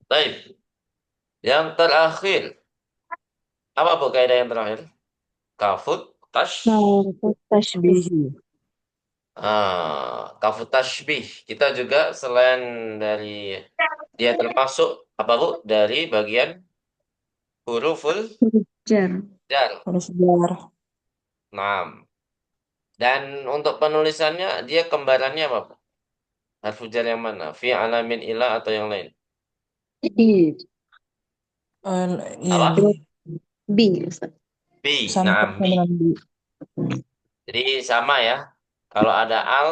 Baik. Yang terakhir. Apa bu kaidah yang terakhir? Kafut tash. Tashbihi. Kafut tashbih. Kita juga selain dari dia termasuk apa bu? Dari bagian huruful Jar. jar. Harus jar. Nah, dan untuk penulisannya dia kembarannya apa bu? Harfu jar yang mana? Fi alamin ilah atau yang lain? I. Apa? Ini B, Ustaz. Bi. sama Naam sama bi. dengan di. Jadi sama ya. Kalau ada al,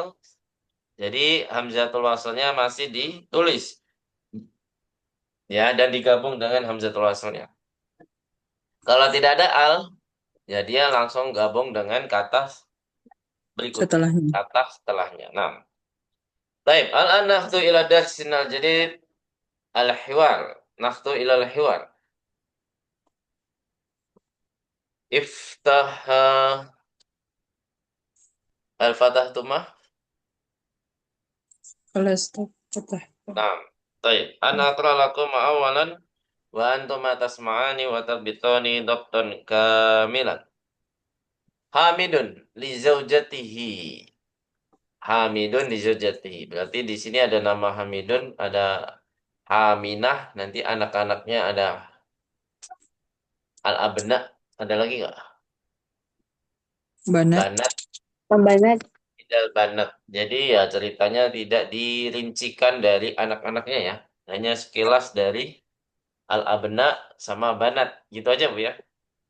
jadi hamzatul wasalnya masih ditulis ya dan digabung dengan hamzatul wasalnya. Kalau tidak ada al, ya dia langsung gabung dengan kata berikutnya, Setelahnya. kata setelahnya. Nah, baik. Al-an nakhtu ila darsinal jadid al-hiwar. Nakhtu ila al-hiwar. Iftah al-fatah tumah. Kalau stop. Setelah. Nah, baik. Ana aqra lakum awalan wa antum tasma'ani wa tabitani dabtan kamilan. Hamidun li zaujatihi. Hamidun li zaujatihi. Berarti di sini ada nama Hamidun, ada Haminah, nanti anak-anaknya ada Al-Abna, ada lagi nggak? Banat. Banat, Pembanat. Idal Banat. Jadi ya ceritanya tidak dirincikan dari anak-anaknya ya. Hanya sekilas dari Al-Abna sama Banat. Gitu aja Bu ya.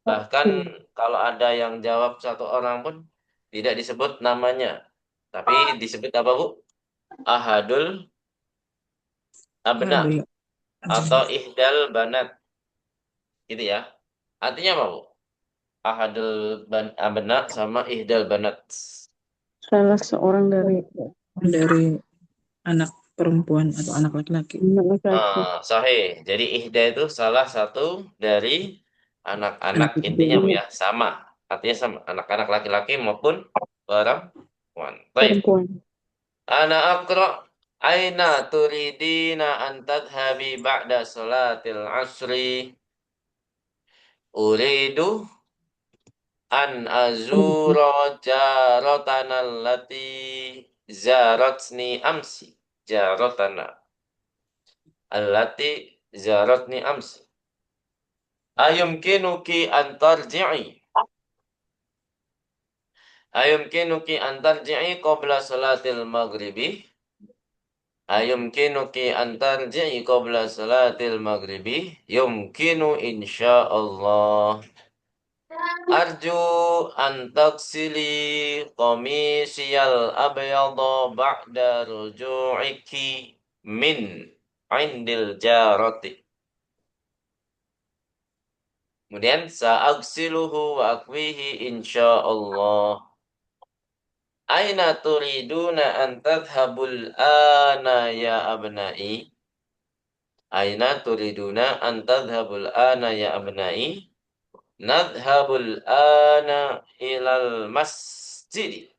Bahkan kalau ada yang jawab satu orang pun tidak disebut namanya. Tapi disebut apa Bu? Ahadul Abna Aduh. atau Ihdal Banat. Gitu ya. Artinya apa Bu? Ahadul Abna sama Ihdal Banat. Salah seorang dari Dari anak perempuan atau anak laki-laki. anak laki-laki. Sahih. Jadi ihda itu salah satu dari anak-anak Anak itu. intinya Bu ya, sama. Artinya sama, anak-anak laki-laki maupun perempuan. Baik. Perempuan. Ana aqra aina turidina an tadhhabi ba'da salatil asri uridu an azura jaratana allati zaratni amsi jaratana allati zaratni amsi ayumkinuki an tarji'i ayumkinuki an tarji'i qabla salatil maghribi ayumkinuki an tarji'i qabla salatil maghribi yumkinu insyaallah arju an taksili qamisiyal abyada ba'da ruju'iki min indil jarati. Kemudian sa'aksiluhu wa akwihi insyaallah. Aina turiduna an tadhhabul ana ya abnai? Aina turiduna an tadhhabul ana ya abnai? Nadhhabul ana ilal masjid.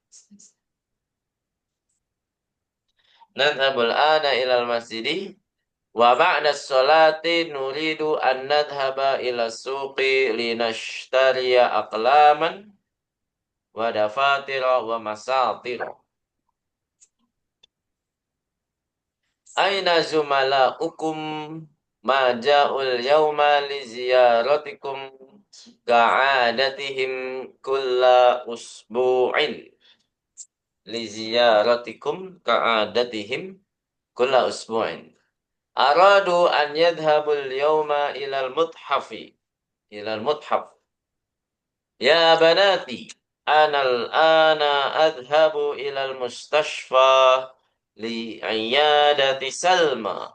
Nadhhabul ana ilal masjid. Wa ba'da sholati nuridu an nadhhaba ila suqi linashtariya aqlaman wa dafatira wa masatira. Aina zumalaukum ma ja'ul yawma li ziyaratikum ka'adatihim kulla usbu'in li ziyaratikum ka'adatihim kulla usbu'in aradu an yadhhabul yawma ilal muthaf ya banati ana al-ana adhhabu ilal mustashfa li iyadati Salma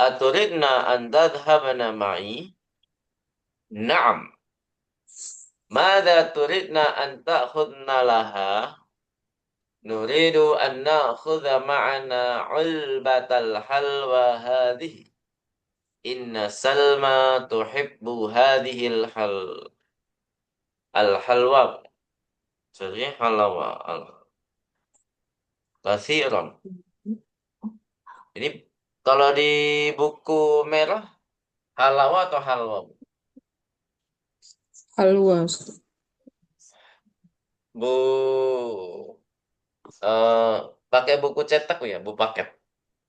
aturidna an tadhhabna ma'i? Naam. Mada turidna an ta'khudna laha? Nuridu an na'khudha ma'ana ulbatal halwa hadhihi. Inna Salma tuhibbu hadhil al-halwa. Jadi halwa kathiran. Ini Kalau di buku merah, halawa atau halwa? Halwa, Ustaz. Bu, eh pakai buku cetak ya, bu paket.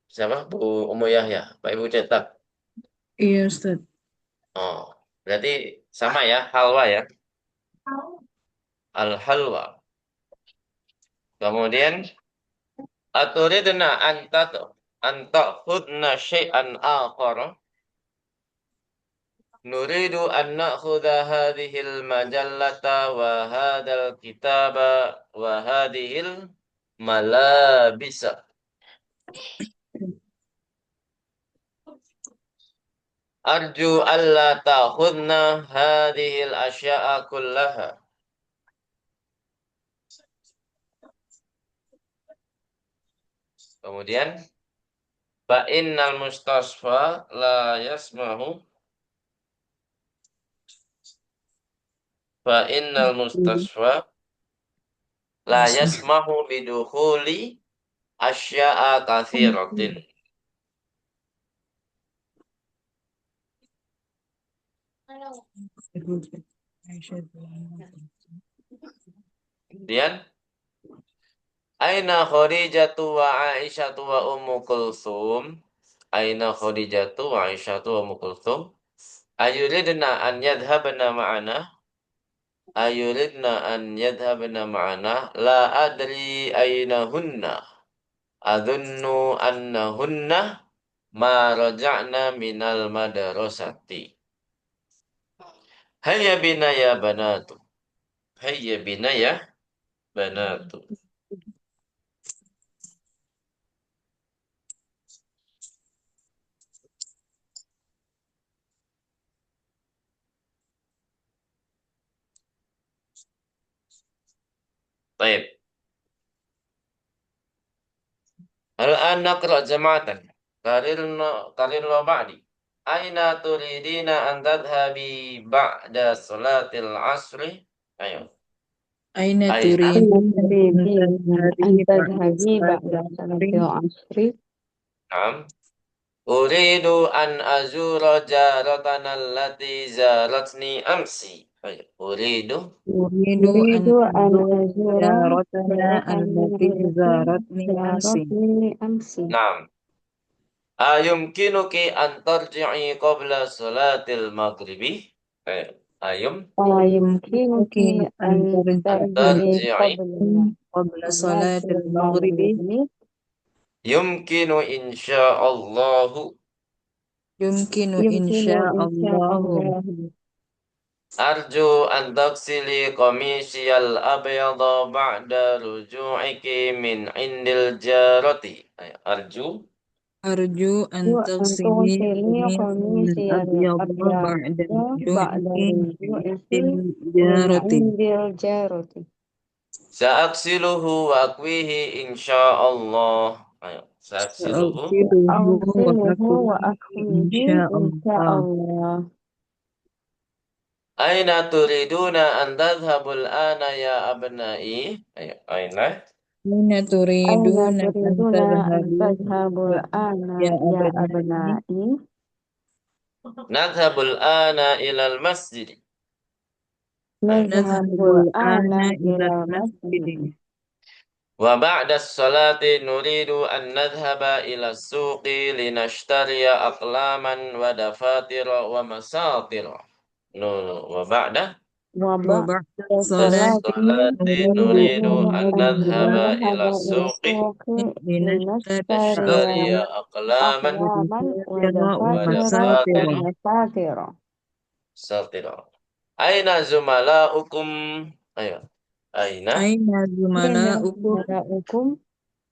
Siapa? Bu Umu Yahya, pakai buku cetak. Iya, Ustaz. Oh, berarti sama ya, halwa ya. Al-halwa. Kemudian, aturidna anta khudna syai'an akhara. Nuridu an na'khudha hadhil majallata wa hadzal kitaba wa hadhil malabisa. Arju alla ta'khudna hadhil asya'a kullaha. Kemudian, fa innal mustasfa la yasmahu fa innal mustasfa la yasmahu bidukhuli asya'a katsiratin. Kemudian, aina Khadijatu wa Aisyatu wa Ummu Kulsum? Aina Khadijatu wa Aisyatu wa Ummu Kulsum? Ayuridna an yadhhabna ma'ana? Ayuridna an yadhhabna ma'ana? La adri aina hunna. Adunnu annahunna ma raja'na minal madrasati. Hayya bina ya banatu. Hayya bina ya banatu. Baik. Al-an naqra jama'atan. Karirna ba'di. Aina turidina an tadhhabi ba'da salatil asri? Ayo. Aina Aina. turidina an تريدين tadhhabi أن ba'da تذهبي بعد salatil صلاة asri? العصر. Naam. Uridu an azura jaratana allati zaratni amsi. Ayo. Uridu. Uridu an أريد أن azura أزور jaratana جارتنا allati التي zaratni amsi. زارتني أمس. Naam. Ayumkinuki an tarji'i qabla salatil maghribi? Ayo. Ayum. أيمكنك يمكنك أن أن ترجعي ترجعي Tarji'i. قبل قبل صلاة صلاة المغرب. المغرب؟ Yumkinu insya'allahu. يمكن إن يمكن شاء إن شاء الله. الله. Arju an taksili qamisiyal abyada ba'da ruju'iki min indil jarati. Ayo, arju. أرجو أن أن تغسلي تغسلي قميصي قميصي الأبيض الأبيض بعد بعد رجوعك من رجوعك من التجارة. عند الجارة. Sa'aksiluhu wa akwihi insya'allah. Ayo, sa'aksiluhu. سأغسله أغسله وأكويه إن وأكويه شاء إن شاء الله. الله. Aina turiduna an tadhhabul ana ya abnai? Ayo, aina. أين أين تريدون أن تريدون أن تذهبوا تذهبوا يا الآن يا أبنائي؟ أبنائي؟ Nadhhabul ana ilal masjid. Ayo. نذهب نذهب الآن الآن إلى إلى المسجد. المسجد. Wa ba'da salati nuridu an nadhhaba ila suqi linashtariya aqlaman wa dafatira wa masatira. No, wa ba'da وبعد وبعد الصلاة الصلاة salati نريد nuridu أن an نريد أن نذهب nadhhaba نذهب ila إلى suqi السوق لنشتري لنشتري nashtariya aqlaman أقلاما ودفاتر wa ودفاتر ومساطر. dafatira ودفاتر. satira. Aina zumalaukum? Ayo. Aina أين أين زملاؤكم؟ زملاؤكم؟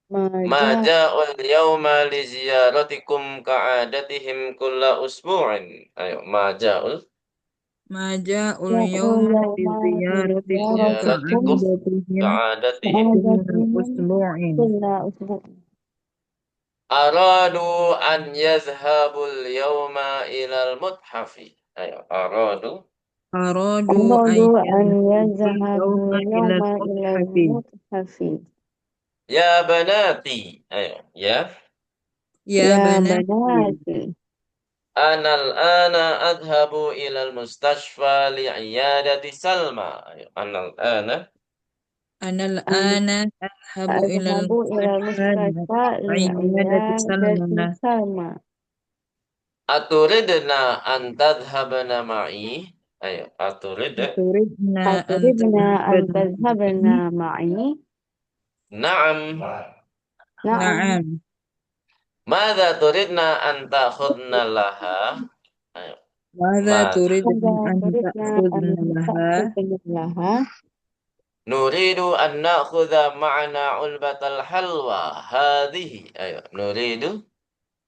ما ma جاء ja'ul yawma li ziyaratikum ka'adatihim kulla usbu'in. Ayo, ma ja'ul ما جاءوا اليوم يوم لزيارتكم ziyaratikum لزيارتكم كعادتهم ka'adatihim. كل سعادتهم أسبوع. كل أسبوع. Aradu an yazhabul yawma ilal muthafi. Ayo, aradu. أرادوا أن أرادوا أن يذهبوا اليوم يذهبوا إلى اليوم إلى المتحف. المتحف. Ya banati. Ayo, ya. Ya Ya banati. banati. Anal ana adhabu ilal mustashfa li'iyadati Salma. Ayo, anal ana Anal An ana adhabu ilal adhabu ila mustashfa mustashfa li'iyadati li'iyadati Salma. Salma. aturidna an tadhhabna ma'i. Ayo, aturid. Aturidna an Aturidna an tadhhabana tadhhabna ma'i. ma'i. Na'am. Na'am. Na'am. Madza turidna an ta'khudna laha? Ayo. Mada Madza turidna Mada an turidna an ta'khudna laha? ta'khudna laha. nuridu an na'khudha ma'ana ulbatal halwa hadhihi. Ayo, nuridu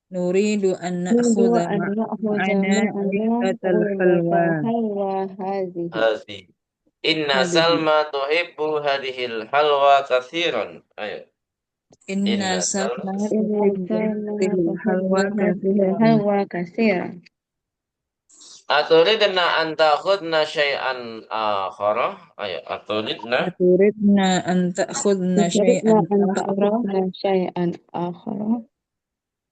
Nuridu an Nuridu na'khudha an na'khudha ma'ana ma'ana ulbatal halwa. ulbatal halwa hadhihi. hadhihi. Inna Hadhihi. Salma tuhibbu hadhil halwa katsiran. Ayo. Inna Inna Salma Salma Inna tuhibbu Salma hadhil tuhibbu halwa hadhihi katsiran. halwa katsiran. aturidna an ta'khudna syai'an akhara. Ayo, aturidna Aturidna an ta'khudna Turidna syai'an an akhara? ta'khudna syai'an akhara.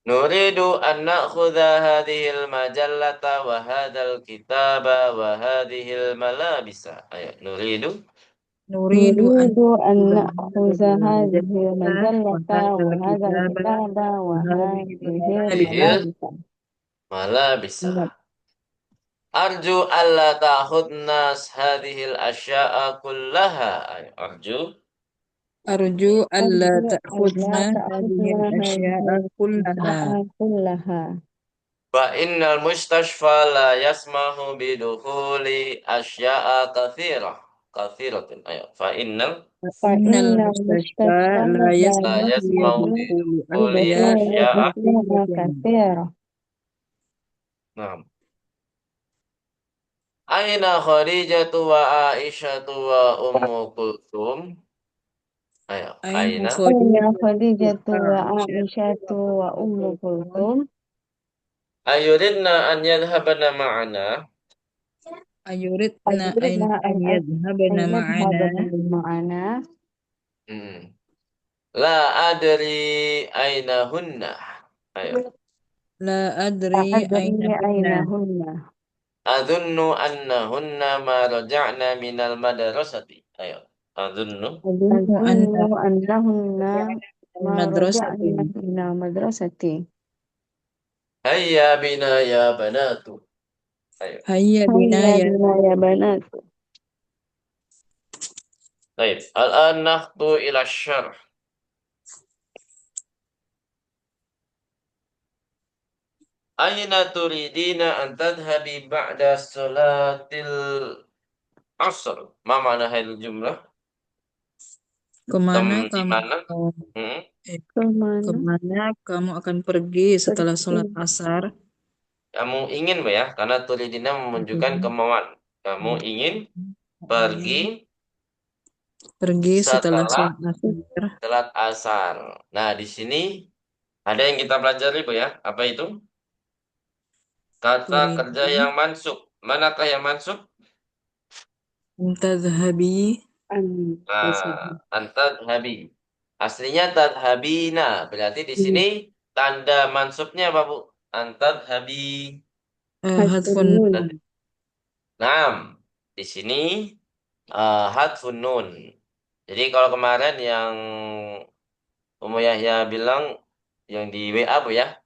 nuridu an na'khudha hadhil majallata wa hadzal kitaba wa hadhil malabisa. Ayo, nuridu Nuridu an Nuridu an na'khudha na'khudha hadhil hadhihi majallata wa al-majallata hadzal wa hadha kitaba al-kitaba wa wa hadhil hadhihi malabisa. hadhil al-malabisa. malabisa. Arju alla ta'khudna hadhil asya'a kullaha. Ayo, arju Arju alla Arju an la ta'khudna hadhihi ta'khudna al-asya'a hadhihi kullaha. al-asya'a kullaha. fa innal mustashfa la yasmahu bidukhuli asya'a katsirah. Katsiratun. Ayo, fa innal Fa Innal inna mustashfa mustashfa la la la yasmahu yasmahu yasmahu bidukhuli bidukhuli bidukhuli asya'a asya'a. asya'a katsiratin. katsira. Nah, aina Khadijatu wa Aisyatu wa Ummu Kulthum? Ayo, Aina aina Aina Khadijatu Khadijatu wa Aisyatu Aisyatu wa wa Ummu Ummu Kulthum? Kulthum. ayuridna an yadhhabna ma'ana. Ayuridna Ayuridna an an yadhhabna ma'ana? yadhhabna ma'ana. Hmm. La adri aina hunna. Ayo. La La adri aina adri hunna. aina hunna. Adunnu annahunna ma raja'na minal madrasati. Ayo. Adunnu. Adunnu anna Azunnu annahunna ma al-madrasati. raja'na ila madrasati. Hayya bina ya banatu. Ayo. Hayya bina Hayya ya bina ya banati. banat. Baik. Al-an nakhtu ila syarh. Aina turidina an tadhhabi ba'da salatil asr. Ma ma'na hadhihi jumlah? Kemana Di kamu mana? mau Hmm. eh, Kemana? kemana kamu akan pergi setelah Pergi. sholat asar? Kamu ingin, Mbak ya? Karena turidina menunjukkan kemauan. Kamu ingin pergi Pergi setelah setelah sholat asar. salat asar. Nah, di sini ada yang kita pelajari, Bu ya. Apa itu? Kata kerja Turidu yang mansub. Manakah yang mansub? tadhhabi. An Nah, antadhabi. Aslinya tadhabina. Berarti di sini tanda mansubnya apa, Bu? Antadhabi. Hadfun. Hadfun. Nah, di sini hadfun nun. Jadi kalau kemarin yang Ummu Yahya bilang yang di WA, Bu ya.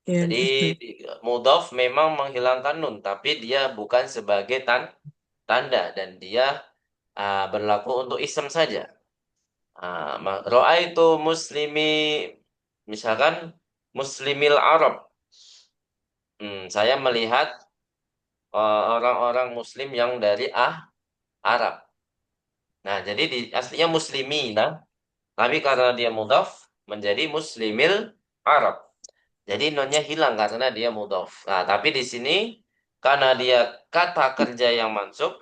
Ya, Jadi Ustaz. mudhof memang menghilangkan nun, tapi dia bukan sebagai tanda dan dia berlaku untuk isem saja. Roa itu muslimi, misalkan muslimil Arab. Saya melihat orang-orang Muslim yang dari Arab. Nah, jadi aslinya muslimi, nah, tapi karena dia mudhof menjadi muslimil Arab. Jadi nunnya hilang karena dia mudhof. Nah, tapi di sini karena dia kata kerja yang mansub,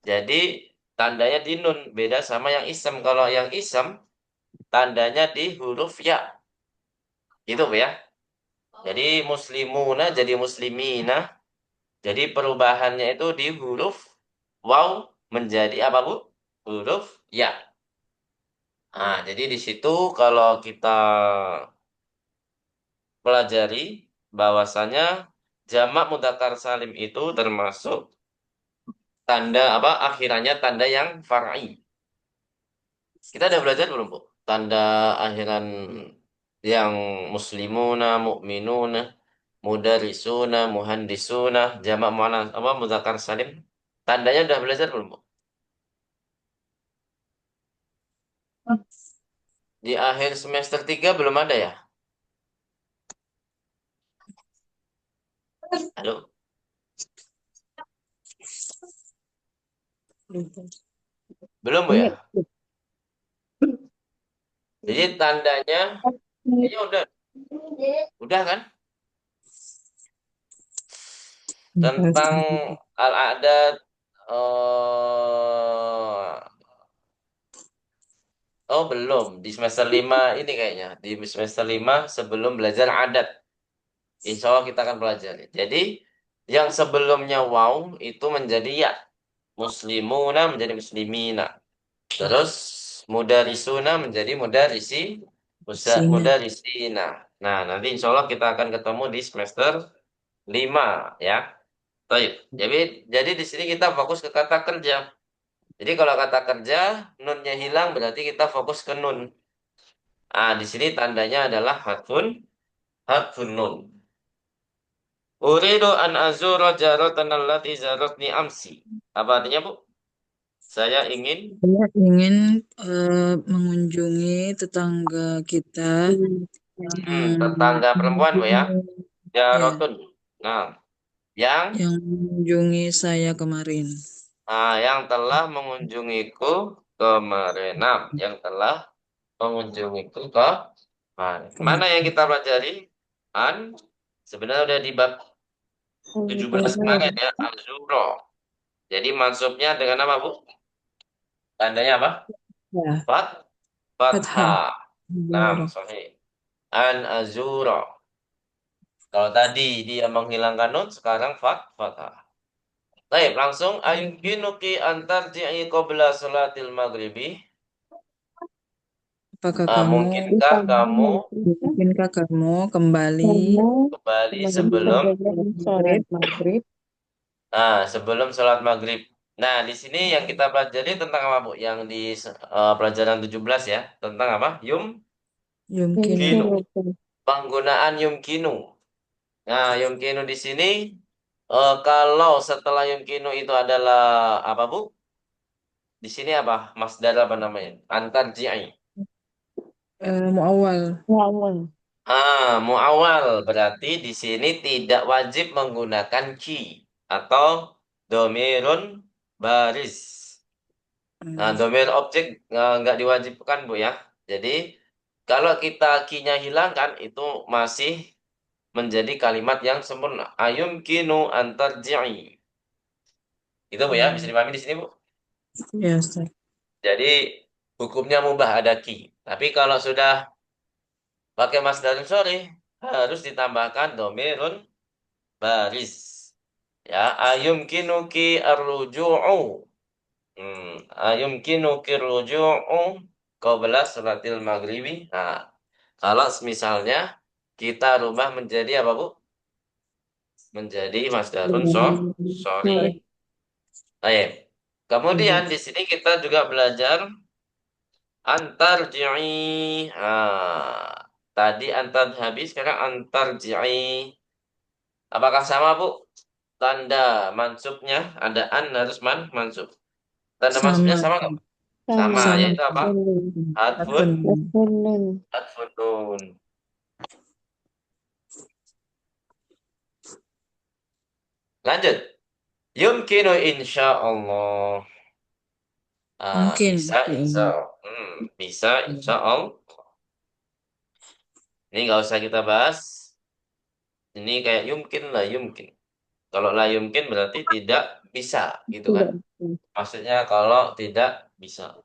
jadi tandanya di nun beda sama yang isem. Kalau yang isem tandanya di huruf ya. Gitu, Bu ya. Jadi muslimuna jadi muslimina. Jadi perubahannya itu di huruf waw menjadi apa, Bu? Huruf ya. Nah, jadi di situ kalau kita pelajari bahwasanya jamak mudzakkar salim itu termasuk tanda apa? Akhirannya tanda yang far'i. Kita udah belajar belum, Bu? Tanda akhiran yang muslimuna, mu'minuna, mudarisuna, muhandisuna, jamak muannas apa mudzakkar salim. Tandanya udah belajar belum, Bu? Di akhir semester 3 belum ada ya? Halo? Belum, Bu ya? Ingat. Jadi tandanya kayaknya udah kan? Tentang al-adat oh belum di semester 5 ini kayaknya. Di semester 5 sebelum belajar adat. Insya Allah kita akan pelajari. Jadi yang sebelumnya waw itu menjadi ya. Muslimuna menjadi muslimina. Terus mudarisuna menjadi mudarisina. Nah, nanti insya Allah kita akan ketemu di semester 5 ya. Baik. Jadi di sini kita fokus ke kata kerja. Jadi kalau kata kerja nunnya hilang berarti kita fokus ke nun. Ah, di sini tandanya adalah hadfun nun. Uridu an azura jaratan allati zaratni amsi. Apa artinya, Bu? Saya ingin Saya ingin mengunjungi tetangga kita tetangga perempuan, Bu ya. ya, Jaratun. Nah, yang yang mengunjungi saya kemarin. yang telah mengunjungiku kemarin. Nah, yang telah mengunjungiku kemarin. Mana yang kita pelajari? An sebenarnya udah di bab 17 kemarin ya, azuro. Jadi mansubnya dengan apa, Bu? Tandanya apa? Ya, Fat, Fathah. fathah. Nam, Zuro. sahih. An azuro. Kalau tadi dia menghilangkan nun, sekarang fathah. Baik, langsung ayumkinuki antarji'i qabla salatil maghribi. Apakah kamu Mungkinkah kamu mungkinkah kamu kembali kembali sebelum sebelum sholat maghrib. sebelum sholat maghrib? Nah, di sini yang kita pelajari tentang apa, Bu? Yang di pelajaran 17 ya, tentang apa? yumkinu? Yumkinu. Penggunaan yumkinu. Nah, yumkinu di sini kalau setelah yumkinu itu adalah apa, Bu? Di sini apa? Masdar apa namanya? Antarji'i. Muawwal. Awal. Muawal berarti di sini tidak wajib menggunakan ki atau domirun baris. Nah, Hmm. domir objek nggak diwajibkan, Bu ya. Jadi kalau kita ki-nya hilangkan itu masih menjadi kalimat yang sempurna. Ayum kinu antarji'i. Itu, Bu ya, bisa Hmm. dipahami di sini, Bu. Ya, Ustaz. Jadi hukumnya mubah ada ki. Tapi kalau sudah pakai masdarun sorry harus ditambahkan domirun baris. Ya, ayum kinuki arruju'u. Ayum kinuki arruju'u qabla salatil maghribi. Nah, kalau misalnya kita rubah menjadi apa, Bu? Menjadi masdarun sorry. Sorry. Baik. Kemudian Ibu. di sini kita juga belajar antarji'i. Tadi antar habis, sekarang antarji'i. Apakah sama, Bu? Tanda mansubnya ada an harus mansub. Tanda mansubnya Sama. sama nggak? Sama. Sama, Sama. yaitu apa? Harfun, Adfun. Nun. harfun nun. Lanjut. Yumkinu insya Allah. Mungkin. Bisa insya bisa insya Allah. Ini nggak usah kita bahas. Ini kayak yumkin lah, yumkin. Kalau la yumkin berarti tidak bisa, gitu kan? Tidak. Maksudnya kalau tidak bisa.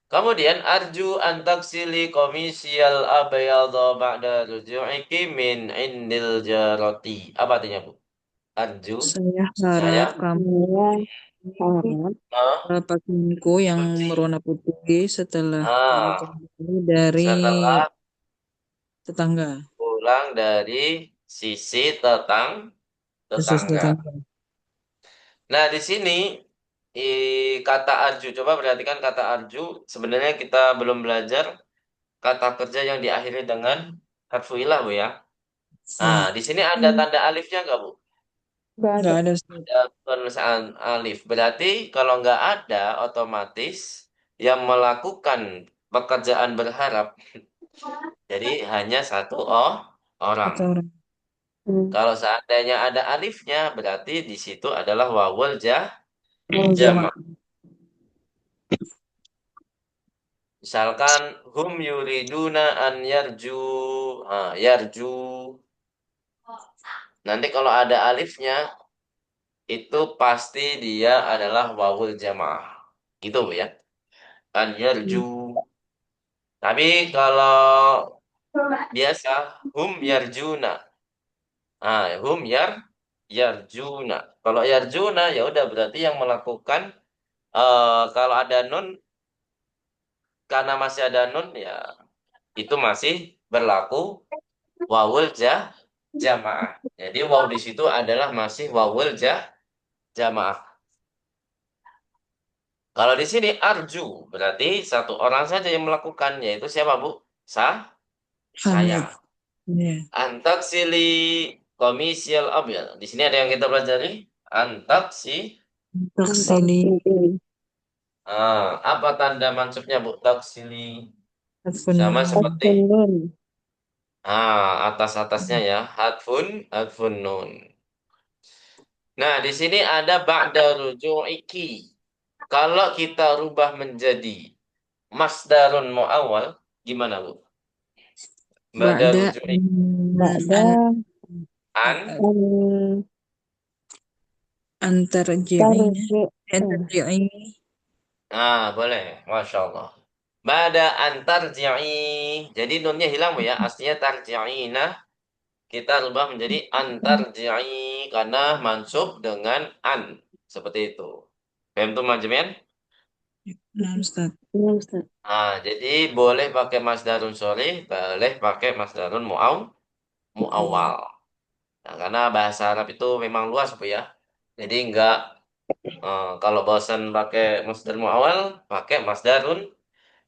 Kemudian arju antaksili komisial abayadha ba'da ruju'iki min indil jaroti. Apa artinya, Bu? Arju, Saya saya harap kamu Saya harap pakaianku yang berwarna putih setelah kamu ah, kembali dari setelah tetangga. pulang dari sisi Khusus tetangga. tetangga. Nah, di sini kata arju. Coba perhatikan kata arju. Sebenarnya kita belum belajar kata kerja yang diakhiri dengan harfu ilah, Bu ya. Nah, Ya. di sini ada tanda alifnya nggak, Bu? Nggak ada. Nggak ada, Ustaz. Ada penulisan alif. Berarti kalau nggak ada, otomatis yang melakukan pekerjaan berharap, jadi hanya satu orang. Satu orang. Hmm. Kalau seandainya ada alifnya, berarti di situ adalah wawul Oh, jama'. Jama'. Misalkan hum yuriduna an yarju. Ah, yarju. Nanti kalau ada alifnya, itu pasti dia adalah wawul jamaah. Gitu Bu ya. An yarju. Hmm. Tapi kalau biasa hum yarjuna. Ah, hum yarjuna. Kalau yarjuna ya udah berarti yang melakukan kalau ada nun, karena masih ada nun ya itu masih berlaku wawul jamaah. Jadi waw di situ adalah masih wawul jamaah. Kalau di sini arju berarti satu orang saja yang melakukan, yaitu siapa Bu? Saya. Hamid. Ya. Antaksili komisil abyad. Di sini ada yang kita pelajari. Taksili. Apa tanda mansubnya Bu? Taksili. Harfun Sama nun. seperti Nun. atas-atasnya ya. Hadfun nun. Nah, di sini ada ba'da ruju'iki. Kalau kita rubah menjadi masdarun mu'awwal, gimana Bu? Ba'da Ba'da ruju'iki. Nggak ada. An, An antarji'ina. tarji. Antarji'i. boleh. Masya Allah. Ba'da antarji'i. Jadi nunnya hilang Bu ya. Aslinya tarji'ina. Kita rubah menjadi antarji'i. Karena mansub dengan an. Seperti itu. Paham tuh Majemian? Nah, Ustaz. Iya, Ustaz. Jadi boleh pakai masdarun sholih, boleh pakai masdarun muawwal. Nah, karena bahasa Arab itu memang luas Bu ya. Jadi enggak kalau bosan pakai masdar muawwal, pakai masdarun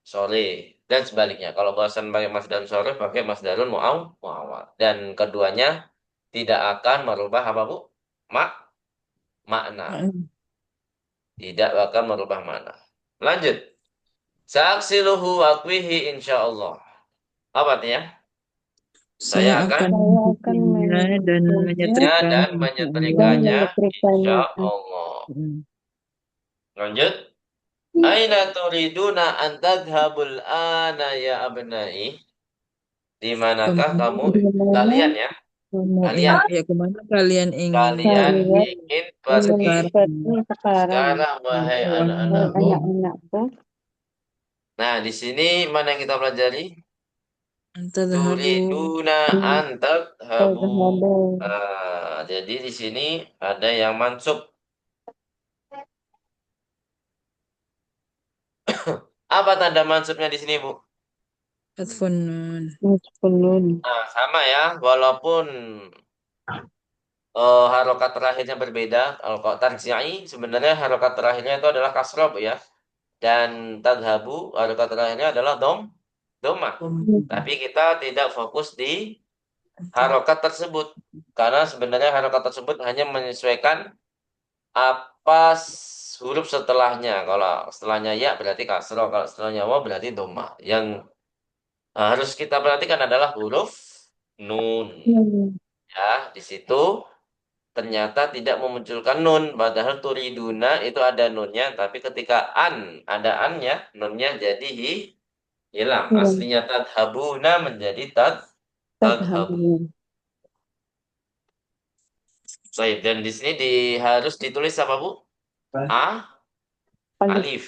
sholih. Dan sebaliknya, kalau bosan pakai masdarun sholih, pakai masdarun muawwal. Dan keduanya tidak akan merubah apa Bu? Mak makna. Tidak akan merubah makna. Lanjut. Saksiluhu akwihi insyaallah. Apa artinya? Saya Saya akan akan Saya akan mencucinya dan mencucinya dan menyetrikanya, insya dan Allah. menyetrikanya insya menyetrikanya. Allah. Hmm. Lanjut. Aina turiduna an tadhhabul ana ya abnai? Di manakah Kemana, kamu Gimana kalian ya? kamu Kalian ya kemana kalian ingin kalian kalian ingin ingin pergi sekarang? pergi sekarang? sekarang wahai Dan anak-anakku. anak-anakku Nah, di sini mana yang kita pelajari? Antadhabu. Turiduna an tadhhabu. tadhhabu. Jadi di sini ada yang mansub. Apa tanda mansubnya di sini, Bu? Hadfun nun. Maskulun. Nah, sama ya, walaupun harokat terakhirnya berbeda. Kalau tarji'i sebenarnya harokat terakhirnya itu adalah kasroh Bu ya. Dan tadhabu harokat terakhirnya adalah domah. Tapi kita tidak fokus di harokat tersebut. Karena sebenarnya harokat tersebut hanya menyesuaikan apa huruf setelahnya. Kalau setelahnya ya berarti kasroh. Kalau setelahnya wa berarti domah. Yang harus kita perhatikan adalah huruf nun. Ya, di situ ternyata tidak memunculkan nun, padahal turiduna itu ada nunnya, tapi ketika ada annya, nunnya jadi hilang. Aslinya tadhabuna menjadi tadhabu. Tadhhabu. Baik, dan di sini harus ditulis apa Bu? A Alif. alif.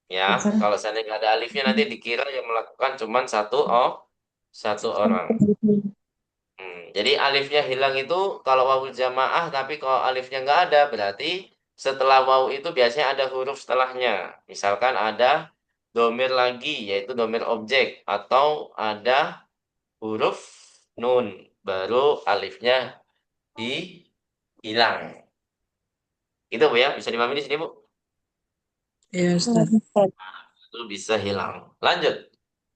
Ya, kalau seandainya nggak ada alifnya nanti dikira yang melakukan cuma satu orang. Jadi alifnya hilang itu kalau wawul jamaah, tapi kalau alifnya nggak ada, berarti setelah waw itu biasanya ada huruf setelahnya. Misalkan ada domir lagi, yaitu domir objek, atau ada huruf nun, baru alifnya hilang. Itu Bu ya, bisa dipahami di sini Bu? Iya, Ustaz. Ustaz. Itu bisa hilang. Lanjut.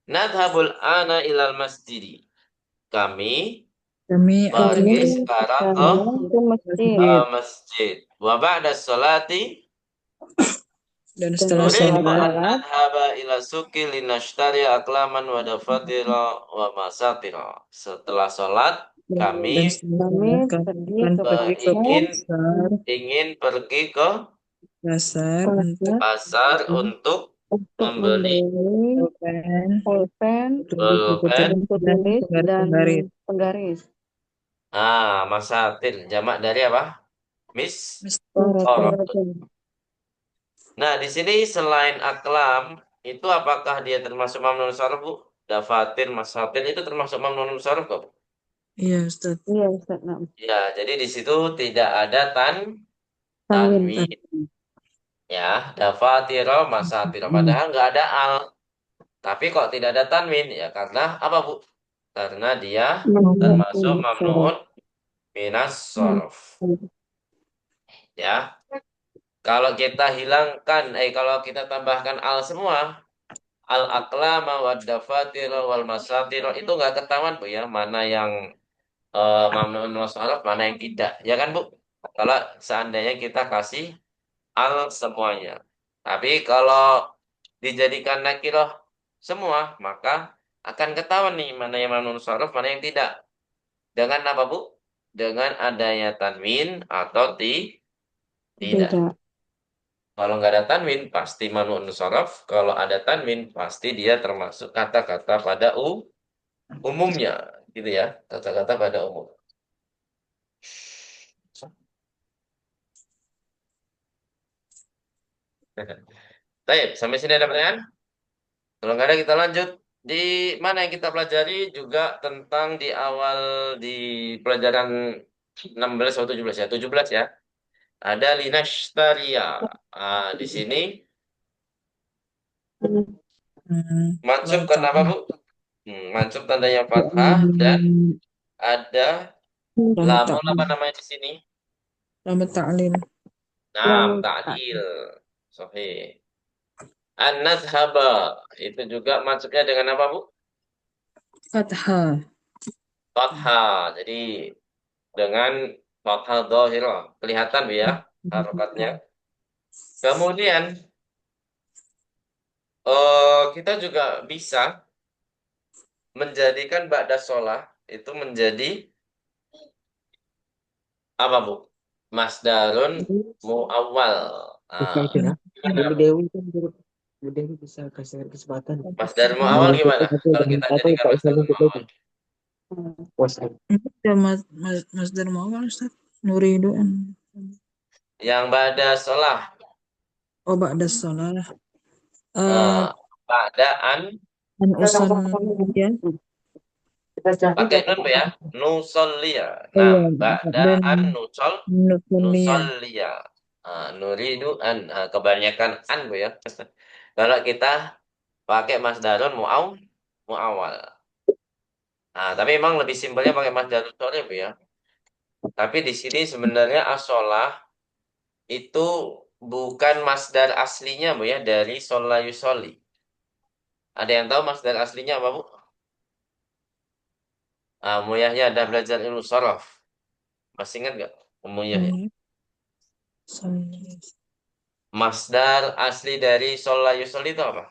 Nadhabul ana ilal masjidi. Kami Kami akan pergi Kami sekarang ke sekarang ke masjid masjid. masjid. Wa ba'da sholati Dan dan setelah nuridu setelah sholat, an sholat nadhaba ila suki linashtari aklaman wa dafatira wa masatira. Setelah sholat, kami dan setelah kami sholat kami pergi akan ke pergi ke pasar ingin pergi ke pasar untuk pasar untuk untuk membeli membeli pulpen, pulpen, buku pulpen. tulis, buku dan tulis, dan penggaris-penggaris. penggaris. Masatil. Jamak dari apa? Miss. Poroton. Sorot. Nah, di sini selain aklam, itu apakah dia termasuk mamnun sharaf, Bu? Dafatir, masatil itu termasuk mamnun sharaf, kok, Bu? Iya, Ustaz. Iya, Ustaz. Nah, Ya, jadi di situ tidak ada tanwin. tanwin, ya. Dafatiro, masatiro. Padahal nggak ada al. Tapi kok tidak ada tanwin? Ya, karena apa, Bu? Karena dia termasuk mamnun minas sharaf. Ya, kalau kita hilangkan, kalau kita tambahkan al semua, al aklama wad dafatira wal masatira itu nggak ketahuan Bu ya, mana yang mamnuun wasaraf, mana yang tidak, ya kan Bu? Kalau seandainya kita kasih al semuanya. Tapi kalau dijadikan nakiroh semua, maka akan ketahuan nih mana yang mamnuun wasaraf, mana yang tidak. Dengan apa Bu? Dengan adanya tanwin atau tidak. Tidak. Kalau nggak ada tanwin, pasti mamnuun wasaraf. Kalau ada tanwin, pasti dia termasuk kata-kata pada umumnya, gitu ya, kata-kata pada umum. Baik, sampai sini ada pertanyaan? Kalau nggak ada kita lanjut. Di mana yang kita pelajari juga tentang di awal di pelajaran 16 atau 17 ya, 17 ya. Ada linashtaria. Di sini mansub Lam kenapa ta'lim. Bu? Mansub tandanya fathah dan ada Lam lamun apa ta'lim. namanya di sini? Lam ta'lim. Nam ta'dil. Sahih. An-nadhaba itu juga maksudnya dengan apa, Bu? Fathah. Fathah. Jadi dengan fathah dhahirah. Kelihatan Bu ya harokatnya. Kemudian kita juga bisa menjadikan ba'da sholah itu menjadi apa, Bu? Masdarun muawwal. Bisa Nah, itu ya. gimana, Bu Bu? Dewi kan Bu Dewi bisa kasih kesempatan. Masdar Mau muawwal gimana? aku Kalau kita apa jadikan Pak masdar Islam untuk muawwal. itu. WhatsApp. Ada Masdar Muawwal, Ustaz. Nuridu an. Yang ba'da sholah. Oh, ba'da sholah. Nah, ba'daan An ya. pakai nun Bu ya. Nusollia. Oh Nah, iya, dan ba'daan nusulia. nusollia. Nuridu an. Kebanyakan an Bu ya. Kalau kita pakai masdarun muawwal. Tapi emang lebih simpelnya pakai masdarun sholih Bu ya. Tapi di sini sebenarnya asolah itu bukan masdar aslinya Bu ya, dari sholla yusolli. Ada yang tahu masdar aslinya apa Bu? Muyahya ada belajar ilmu sorof. Masih ingat nggak? Muyahya. Masdar asli dari sholla yusolli itu apa?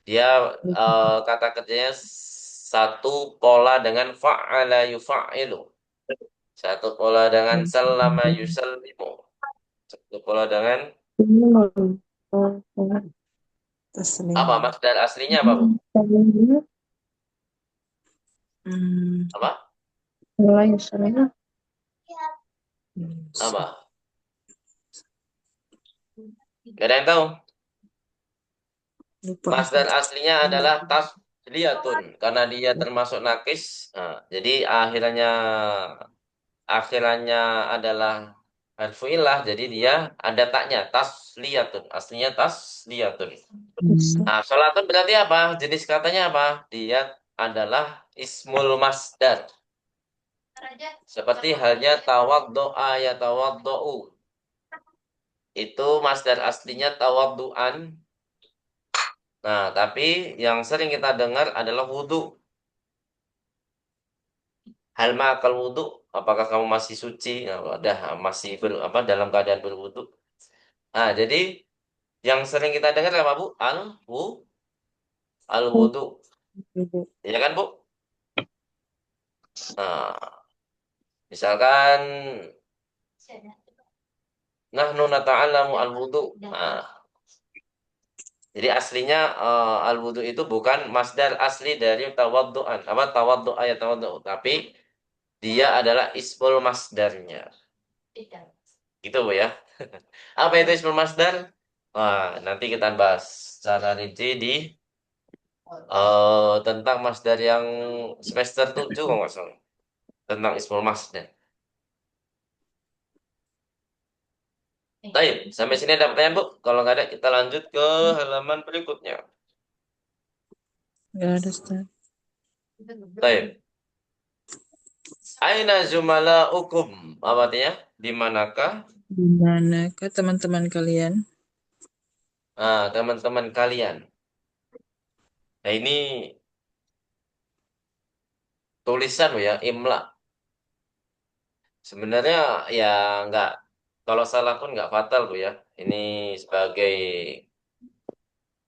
Dia kata kerjanya satu pola dengan fa'ala yufa'ilu. Satu pola dengan sallama yusallimu. Satu pola dengan Taslim. apa? Masdar aslinya apa, Bu? Apa? Apa? Gak ada yang tahu. Lupa. Masdar aslinya adalah tasliyatun karena dia termasuk nakis. Jadi akhirannya adalah harfu ilah, jadi dia ada taknya tasliyatun. Aslinya tasliyatun. Sholatun berarti apa? Jenis katanya apa? Dia adalah ismul masdar. Seperti halnya tawaddo'a yatawaddo'u. Itu masdar aslinya tawaddu'an. Nah, tapi yang sering kita dengar adalah wudu. Hal ma'akal wudu, apakah kamu masih suci? Nah, masih dalam keadaan berwudu. Nah, jadi yang sering kita dengar apa, Bu? Al wudu. Ibu. Ya kan, Bu? Nah, misalkan nahnu nata'allamu al wudu. Nah, jadi aslinya al wudu itu bukan masdar asli dari tawaddu'an. Apa tawaddu'a ya tawaddu'u, tapi dia adalah ismul masdarnya. Gitu, Bu ya. Apa itu ismul masdar? Wah, nanti kita bahas secara rinci di tentang masdar yang semester 7 kalau nggak salah. Tentang ismul masdar. Baik, sampai sini ada pertanyaan, Bu? Kalau nggak ada, kita lanjut ke halaman berikutnya. Nggak ada, Ustaz. Baik. Aina zumalaukum? Apa artinya? Di manakah Di manakah teman-teman kalian? teman-teman kalian? Nah, ini tulisan Bu ya, imla. Sebenarnya ya nggak, kalau salah pun nggak fatal Bu ya. Ini sebagai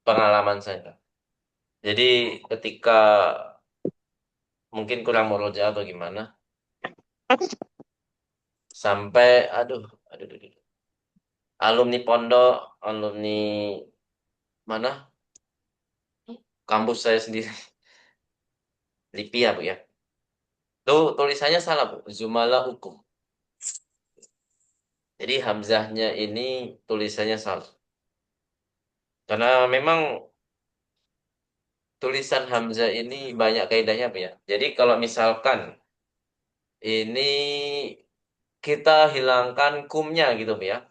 pengalaman saya. Jadi ketika mungkin kurang murojaah atau gimana, sampai aduh, alumni pondok, alumni mana? Kampus saya sendiri, Lipia Bu ya. Tuh tulisannya salah Bu, Zumala Hukum. Jadi hamzahnya ini tulisannya salah. Karena memang tulisan hamzah ini banyak kaidahnya Bu ya. Jadi kalau misalkan ini kita hilangkan kumnya gitu Bu ya.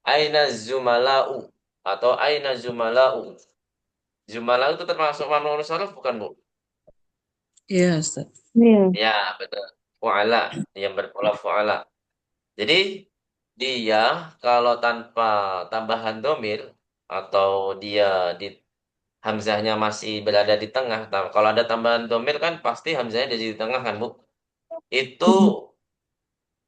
Aina zumala'u atau aina zumala'u. Zumala'u itu termasuk mamnun sarf bukan Bu? Iya, Ustaz. Iya. Ya, betul. Fu'ala yang berpola fu'ala. Jadi dia kalau tanpa tambahan domir atau dia di hamzahnya masih berada di tengah. Kalau ada tambahan domir kan pasti hamzahnya ada di tengah kan Bu? Itu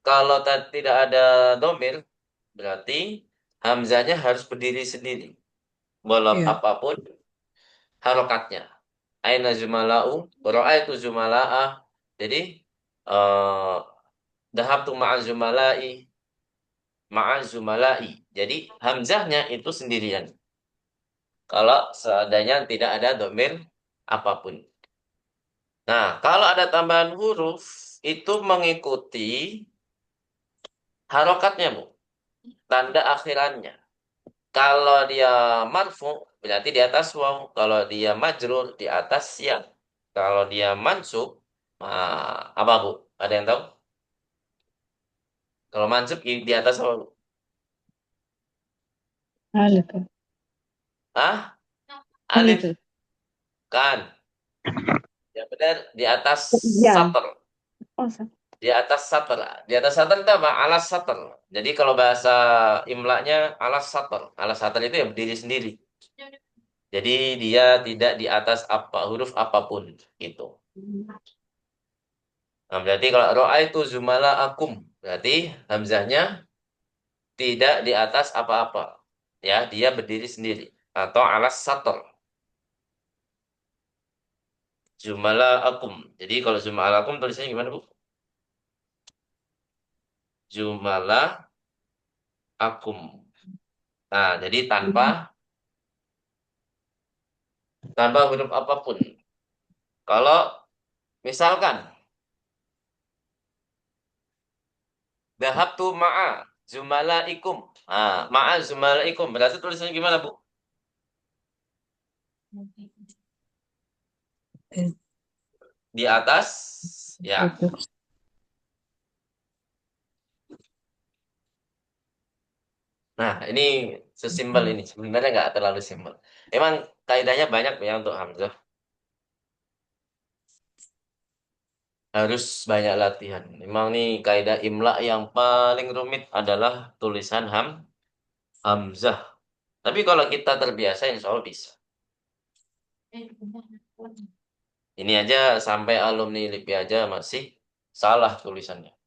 kalau tidak ada domir berarti hamzahnya harus berdiri sendiri. Walau Iya. apapun harokatnya. Aina zumala'u, ra'aitu zumala'ah. Jadi eh dhahabtu ma'a zumala'i, ma'a zumala'i. Jadi hamzahnya itu sendirian. Kalau seadanya tidak ada domir apapun. Nah, kalau ada tambahan huruf itu mengikuti harokatnya, Bu. Tanda akhirannya. Kalau dia marfu berarti di atas waw. Kalau dia majrur di atas ya. Kalau dia mansub, apa Bu? Ada yang tahu? Kalau mansub di atas apa Bu? Alif. Ah, Alif. alif kan? Ya benar, di atas Ya. satr. Oh, Di atas satr. Di atas satr itu apa? Alas satr. Jadi kalau bahasa imlaknya alas satr. Alas satr itu ya berdiri sendiri. Jadi dia tidak di atas apa huruf apapun itu. Nah, berarti kalau roa itu zumala akum, berarti hamzahnya tidak di atas apa-apa. Ya, dia berdiri sendiri atau alas satr. Zumala akum. Jadi kalau zumala akum tulisannya gimana, Bu? Zumala akum. Nah, jadi tanpa huruf apapun. Kalau misalkan dahabtu ma'a zumalaikum. Ma'a zumalaikum. Berarti tulisannya gimana, Bu? Eh, Di atas ya. Itu. Nah, ini sesimpel ini. Sebenarnya nggak terlalu simpel. Emang kaidahnya banyak ya untuk hamzah. harus banyak latihan. Memang nih kaidah imla yang paling rumit adalah tulisan hamzah. Tapi kalau kita terbiasa, insya Allah bisa. Ini aja sampai alumni LIPI aja masih salah tulisannya.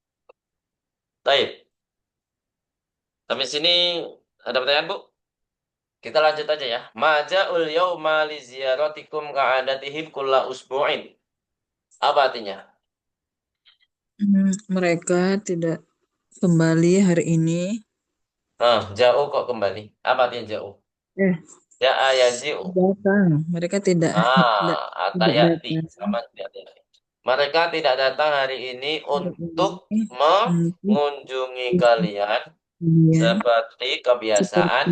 Baik, sampai sini ada pertanyaan, Bu? Kita lanjut aja ya. Maja'ul yauma li ziyaratikum ka'adatihim kulla usbu'in. Apa artinya? Mereka tidak kembali hari ini. Jauh kok kembali. Apa artinya jauh? Eh, Ja'a yazi'u. datang. Mereka tidak Atayati. datang Sama hati-hati. Mereka tidak datang hari ini hari untuk ini untuk mengunjungi kalian kemudian seperti kebiasaan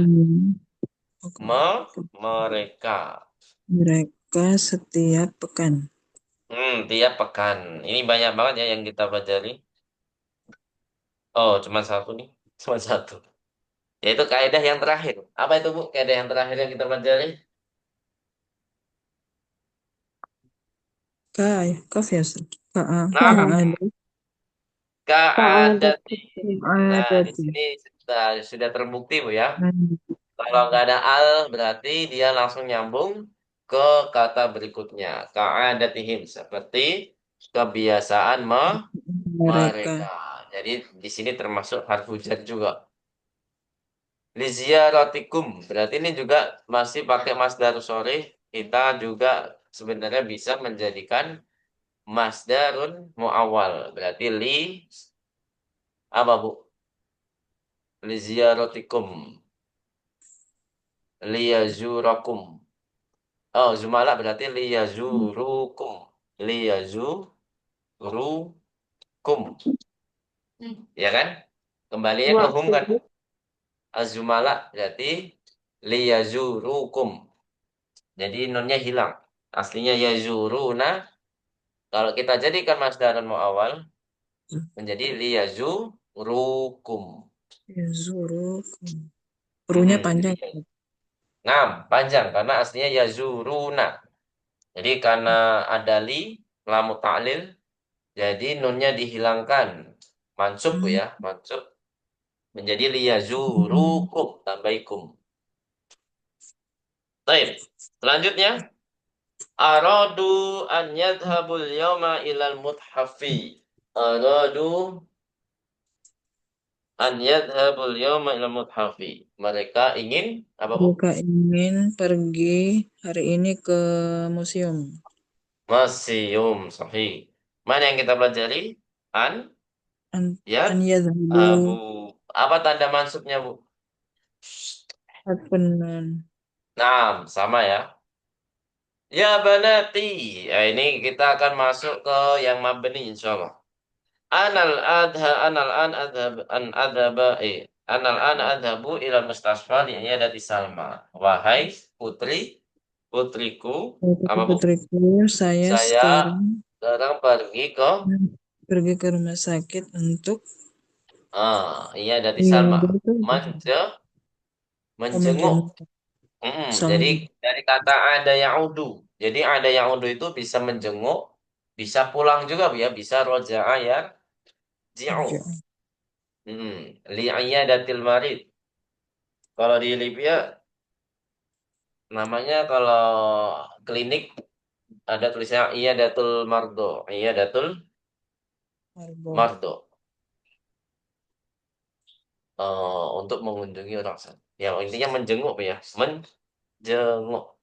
seperti mereka. mereka setiap pekan. Tiap pekan. Ini banyak banget ya yang kita pelajari. Oh, cuma satu nih. Cuma satu. Yaitu kaidah yang terakhir. Apa itu, Bu? Kaidah yang terakhir yang kita pelajari? Kaf ya, Nah, ada ka'adati. Nah, di adati. sini sudah terbukti, Bu ya. Kalau nggak ada al, berarti dia langsung nyambung ke kata berikutnya. Ka'adatihim. Seperti kebiasaan Mereka mereka. Jadi di sini termasuk harfu jar juga. Liziaratikum. Berarti ini juga masih pakai masdar sholih. Kita juga sebenarnya bisa menjadikan masdarun muawwal. Berarti apa, Bu? Liziaratikum. Liyazurakum. Oh, zumala berarti liyazurukum. Liyazurukum. Ya kan? Kembalinya ke hum kan? Azumala berarti liyazurukum. Jadi nunnya hilang. Aslinya yazuruna. Kalau kita jadikan masdaran muawwal menjadi liyazurukum. Yazurukum. Runya panjang. Ngam, panjang karena aslinya yazuruna. Jadi karena ada lamu ta'lil, jadi nunnya dihilangkan. Mansub, Bu ya, mansub. Menjadi liyazurukum, tambaikum. Baik, selanjutnya. Aradu an yadhabul yawma ilal muthafi. Aradu an yadhabul yawma ilal muthafi. Mereka ingin, apa, Bu? Mereka ingin pergi hari ini ke museum. Museum, sahih. Mana yang kita pelajari? An, ya, An Abu. yadhabu Apa tanda mansubnya, Bu? harfunan. Nah, sama ya. Ya banati. Ya, ini kita akan masuk ke yang mabni insyaallah. Anal an adhab an adhaba anal an adhabu ila mustasfa li iyadati Salma. Wahai putriku, apa, Bu? Putriku, saya Saya sekarang pergi ke pergi ke rumah sakit untuk iyadati Salma. menjenguk Menjenguk. Jadi Salma. dari kata ada yang udu. Jadi ada yang udu itu bisa menjenguk, bisa pulang juga, Bu ya, bisa roja'a ya ji'u. Li'iyadatil marid. Kalau di Libya namanya kalau klinik ada tulisannya iyadatul mardo, iyadatul Marbo. mardo. Untuk mengunjungi orang sakit. Ya, intinya menjenguk, Bu ya. Menjenguk.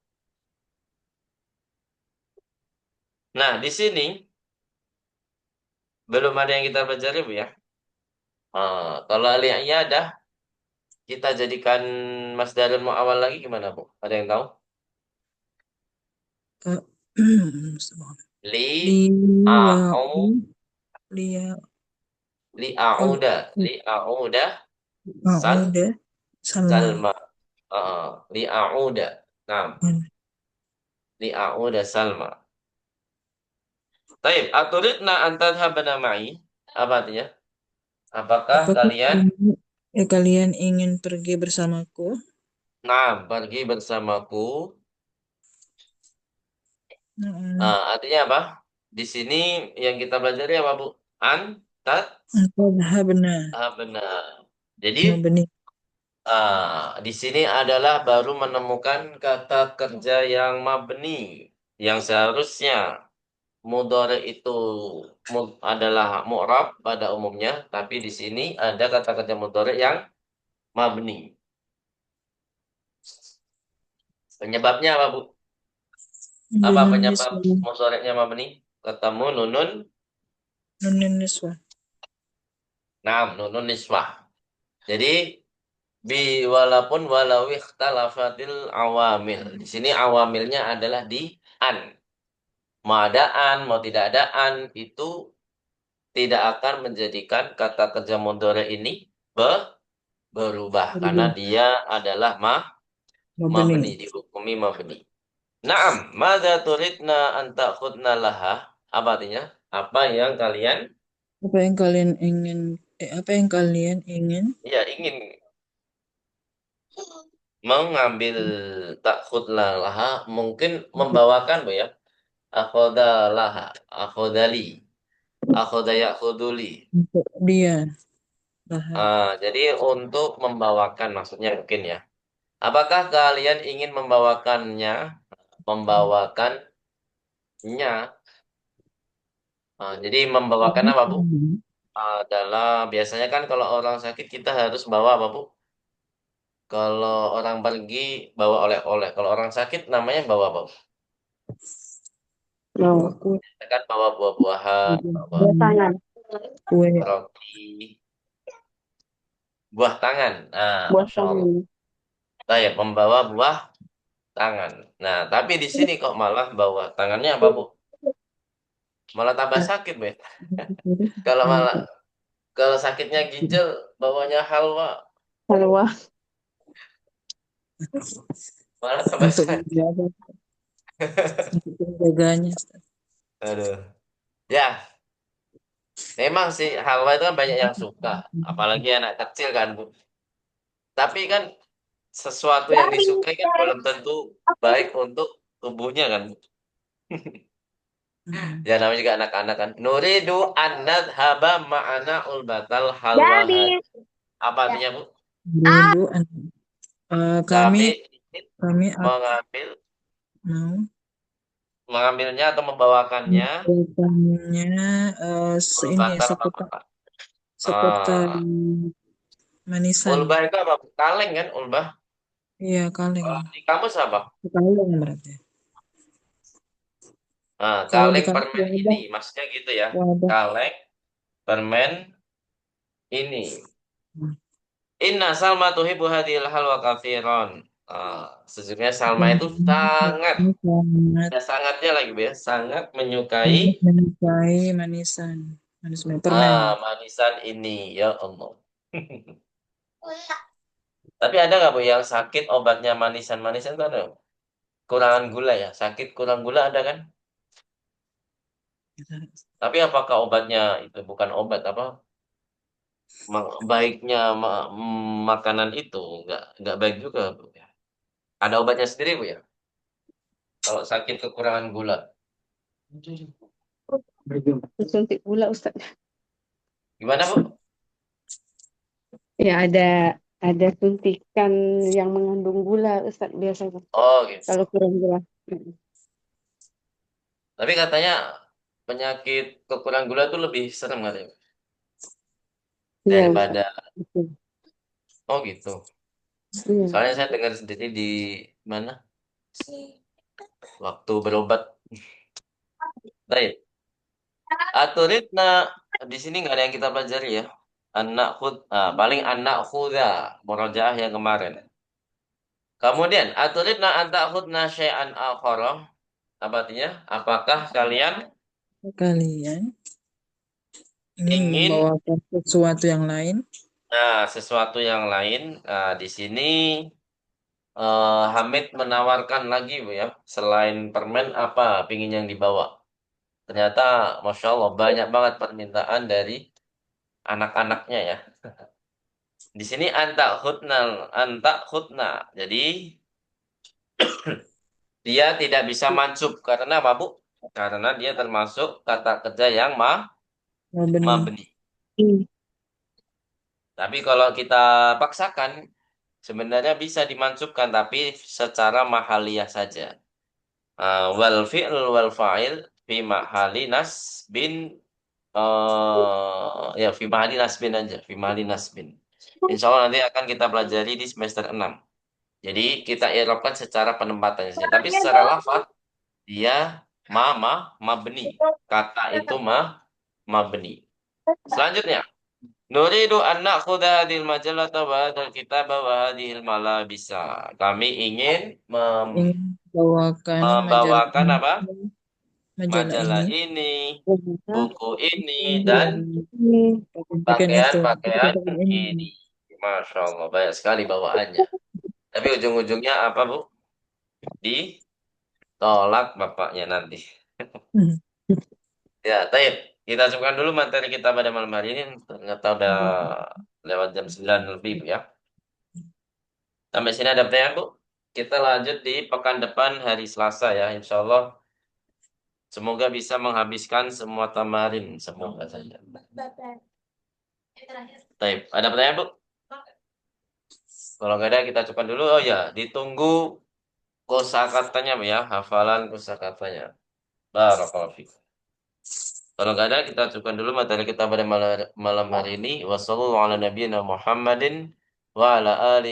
Nah, di sini belum ada yang kita pelajari, Bu ya. Kalau li'iyadah kita jadikan masdarul muawwal lagi gimana, Bu? Ada yang tahu? Eh, Li a'u Liwa'u Liya li a'uda li a'uda sal Ma'uda Salma. salma. Li a'uda. Nah, li a'uda salma. Taib, aturidna an tadhhabana ma'i. Apa artinya? Apakah Apakah kalian kalian ingin pergi bersamaku? pergi bersamaku? Mm, Artinya apa? di sini yang kita pelajari apa, Bu? Tadhabna. Benar. Jadi Mabni. di sini adalah baru menemukan kata kerja yang mabni, yang seharusnya mudhari itu adalah mu'rab pada umumnya, tapi di sini ada kata kerja mudhari yang mabni. Penyebabnya apa, Bu? Apa Nunun penyebab niswa. mudhari'nya mabni? Ketemu Nunun niswa. nunun niswah. Jadi walaupun walau ikhtalafatil awamil. Di sini awamilnya adalah di an. Mau ada an, mau tidak ada an, itu tidak akan menjadikan kata kerja mudhari ini berubah karena Berubah. dia adalah Mabni. mabni, dihukumi mabni. Naam, madza turidna an ta'khudna laha? Apa artinya? Apa yang kalian Apa yang kalian ingin ya ingin mengambil takhud laha, mungkin membawakan, Bu ya. Akhoda laha, akhodali, akhoda yakhuduli. untuk dia? Laha. Jadi untuk membawakan maksudnya mungkin ya. Apakah kalian ingin membawakannya? Membawakannya. Jadi membawakan apa, Bu? Adalah biasanya kan kalau orang sakit kita harus bawa apa, Bu? Kalau orang pergi bawa oleh-oleh. Kalau orang sakit namanya bawa apa, Bu? Bawa Kue. Ya kan bawa buah-buahan, bawa tangan. Kue. roti, buah tangan. Buat Masya Allah. tangan. Saya membawa buah tangan. Nah, tapi di sini kok malah bawa tangannya apa, Bu? Malah tambah sakit, Bu. Kalau malah kalau sakitnya ginjal, bawanya halwa, Halwa. malah tambah Untuk sakit. menjaga, untuk menjaganya. Aduh. Ya, memang sih halwa itu kan banyak yang suka, apalagi anak kecil kan, Bu. Tapi kan sesuatu yang disukai kan belum tentu baik untuk tubuhnya kan, Bu. Hmm. Ya namanya juga anak-anak kan. Nuridu haba ma'ana ulbatal halwa. Apa artinya, Bu? Rindu kami Kami ingin kami mengambil mau mengambilnya atau membawakannya melakukannya ini ulbatal sekotak apa? sekotak Ah, manisan. ulbah itu apa? Kaleng kan ulbah? Iya, kaleng. Di kamus apa? Kaleng berarti. Kalau di Kaleng kamu permen ini, wadah, maksudnya gitu ya. wadah. Kaleng permen ini. Hmm. Inna Salma tuhibbu hadhil halwa katsiran. Sesungguhnya Salma itu sangat, Sangat ya sangatnya lagi Bu, ya, sangat menyukai sangat menyukai manis permen. manisan ini, ya Allah. Tapi ada nggak Bu yang sakit obatnya manisan-manisan itu ada? Kurangan gula ya, sakit kurang gula ada kan? Tapi apakah obatnya itu bukan obat apa? Baiknya makanan itu nggak baik juga, Bu ya. Ada obatnya sendiri, Bu ya. Kalau sakit kekurangan gula. Suntik gula Ustaz. Gimana, Bu? Ya ada suntikan yang mengandung gula Ustaz biasanya Oh, gitu. kalau kurang gula. Tapi katanya penyakit kekurangan gula itu lebih serem katanya Iya Ustaz. daripada Betul. oh gitu. Iya. Soalnya saya dengar sendiri di mana waktu berobat. Baik. Aturitna di sini nggak ada yang kita pelajari ya. Anak khud, paling anak khuda murojaah yang kemarin. Kemudian aturitna anta khudna syai'an akhara. Apa artinya? Apakah kalian Kalian ingin ingin membawakan sesuatu yang lain? sesuatu yang lain? Di sini Hamid menawarkan lagi Bu ya, selain permen apa pingin yang dibawa? Ternyata Masya Allah banyak banget permintaan dari anak-anaknya ya. Di sini anta khutna. Jadi dia tidak bisa mansub karena apa Bu? Karena dia termasuk kata kerja yang Mabni. mabni. Tapi kalau kita paksakan, sebenarnya bisa dimansubkan, tapi secara mahaliyah saja. Wal fi'l wal fa'il fi mahali nasbin, ya fi mahali nasbin aja, fi mahali nasbin. Insya Allah nanti akan kita pelajari di semester 6. Jadi kita i'rabkan secara penempatannya saja. Tapi secara lafaz dia mabni. Kata itu mabni. Selanjutnya, nuridu an na'khudha hadhil majalata wa hadzal kitaba wa hadhil malabisa. Kami ingin Ingin membawakan majalah membawakan apa? majalah Majalah ini. ini, buku ini, dan Pakaian itu. pakaian-pakaian Pakaian ini. ini. Masya Allah, banyak sekali bawaannya. Tapi ujung-ujungnya apa, Bu? Ditolak bapaknya nanti. Hmm. Ya, Taib. Kita cukupkan dulu materi kita pada malam hari ini. Ternyata udah lewat jam 9 lebih, Bu, ya. Sampai sini ada pertanyaan, Bu? Kita lanjut di pekan depan hari Selasa ya, insya Allah. Semoga bisa menghabiskan semua tamarin. Semoga saja. Taib. Ada pertanyaan, Bu? Kalau nggak ada, kita cukupkan dulu. Oh ya, ditunggu kosakatanya, Bu, ya. Hafalan kosakatanya. Barakallahu fikum. Kalau nggak ada, kita cukupkan dulu materi kita pada malam hari ini. Wassalamualaikum warahmatullahi wabarakatuh.